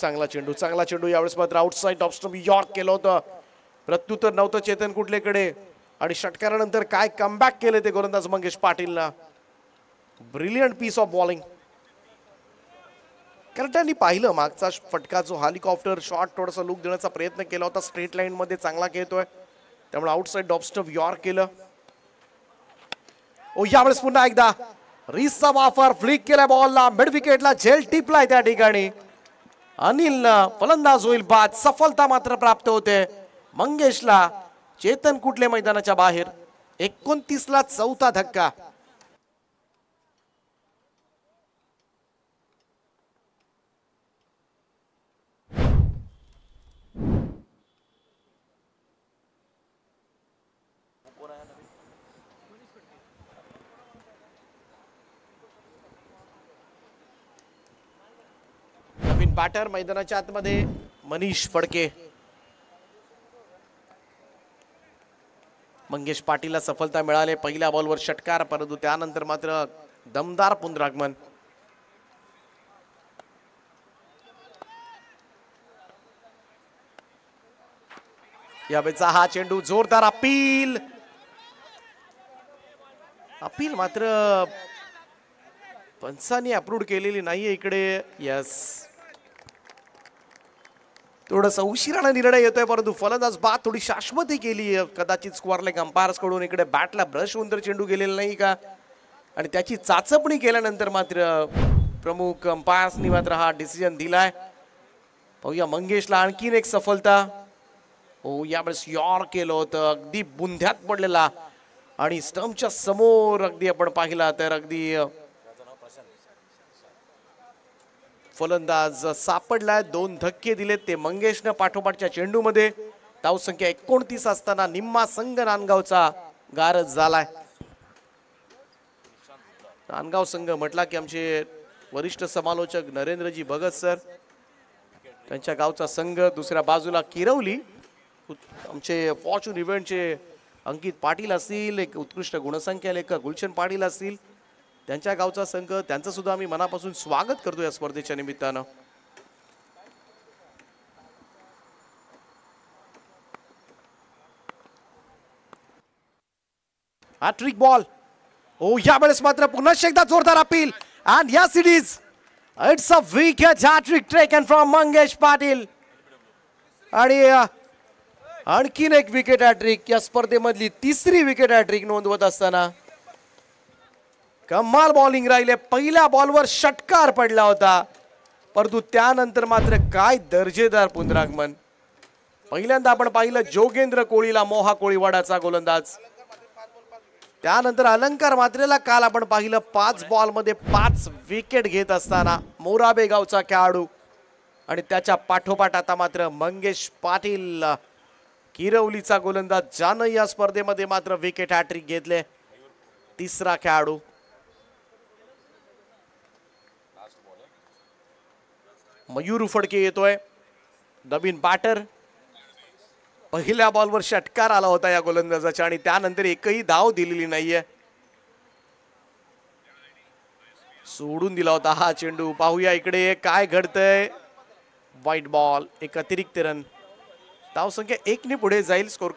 चांगला चेंडू यावेळेस मात्र आउटसाइड ऑफ स्टंप यॉर्क केलं होतं, प्रत्युत्तर नव्हतं चेतन कुडलेकडे आणि षटकारानंतर काय कमबॅक केले ते गोलंदाज मंगेश पाटीलला. Brilliant piece of bowling. कारण त्यांनी पाहिलं मागचा फटका जो हेलिकॉप्टर शॉट थोडासा लुक देण्याचा प्रयत्न केला होता, स्ट्रेट लाईन मध्ये चांगला खेळतोय, त्यामुळे आउटसाइड ऑफ स्टंप यॉर्क केलं. ओ यावेळेस पुन्हा एकदा रिसचा वापर, फ्लिक केला बॉलला, मिड विकेटला झेल टिपलाय त्या ठिकाणी. अनिल फलंदाज होईल बाद, सफलता मात्र प्राप्त होते मंगेशला. चेतन कुडले मैदानाच्या बाहेर. 29 ला चौथा धक्का. नवीन बॅटर मैदानाच्या आतमध्ये मनीष फडके. मंगेश पाटीलला सफलता मिळाली. पहिल्या बॉलवर षटकार, परंतु त्यानंतर मात्र दमदार पुनरागमन. यावेळेचा हा चेंडू जोरदार अपील मात्र पंचांनी अप्रूव्ह केलेली नाहीये इकडे. यस, थोडासा उशिराने निर्णय येतोय, परंतु फलंदाज बाद थोडी शाश्वती केली कदाचित स्क्वेअर लेग अंपायर्स कडून. इकडे बॅटला ब्रश होऊन तर चेंडू गेलेला नाही का, आणि त्याची चाचपणी केल्यानंतर मात्र प्रमुख अंपायर्सनी मात्र हा डिसिजन दिलाय. पाहूया मंगेशला आणखीन एक सफलता. हो, यावेळेस यॉर्क केलं होतं, अगदी बुंध्यात पडलेला आणि स्टंपच्या समोर अगदी आपण पाहिला तर अगदी फलंदाज सापडलाय. 2 धक्के दिलेत ते मंगेशनं पाठोपाठच्या चेंडूमध्ये. धावसंख्या 29 असताना निम्मा संघ नांदगावचा गारज झालाय. नांदगाव संघ म्हटला की आमचे वरिष्ठ समालोचक नरेंद्रजी भगत सर, त्यांच्या गावचा संघ. दुसऱ्या बाजूला किरवली, आमचे फॉर्च्यून इव्हेंटचे अंकित पाटील असतील, एक उत्कृष्ट गुणसंख्या लेखक गुलशन पाटील असतील, त्यांच्या गावचा संघ. त्यांचं सुद्धा आम्ही मनापासून स्वागत करतो या स्पर्धेच्या निमित्तानं. Hat trick ball. ओ यावेळेस मात्र पुन्हा एकदा जोरदार अपील अँड या series it's a wicket hat trick taken from Mangesh Patil. आणि आणखीन एक विकेट हॅट्रिक, या स्पर्धेमधली 3री विकेट हॅट्रिक नोंदवत असताना कमाल बॉलिंग राहिले. पहिल्या बॉलवर षटकार पडला होता, परंतु त्यानंतर मात्र काय दर्जेदार पुनरागमन. पहिल्यांदा आपण पाहिलं जोगेंद्र कोळीला, मोहा कोळीवाडाचा गोलंदाज. त्यानंतर अलंकार मात्रेला काल आपण पाहिलं 5 बॉलमध्ये 5 विकेट घेत असताना मोराबे गावचा खेळाडू. आणि त्याच्या पाठोपाठ आता मात्र मंगेश पाटील, किरवलीचा गोलंदाज, ज्यानं या स्पर्धेमध्ये मात्र विकेट हॅट्रिक घेतले. 3रा खेळाडू. मयूर फडके येतोय, नवीन बॅटर. पहिल्या बॉलवर षटकार आला होता या गोलंदाजाच्या आणि त्यानंतर एकही धाव दिलेली नाहीये, सोडून दिला होता हा चेंडू. पाहूया इकडे काय घडतंय. व्हाईट बॉल, एक अतिरिक्त रन. धावसंख्या 1 ने पुढे जाईल. स्कोर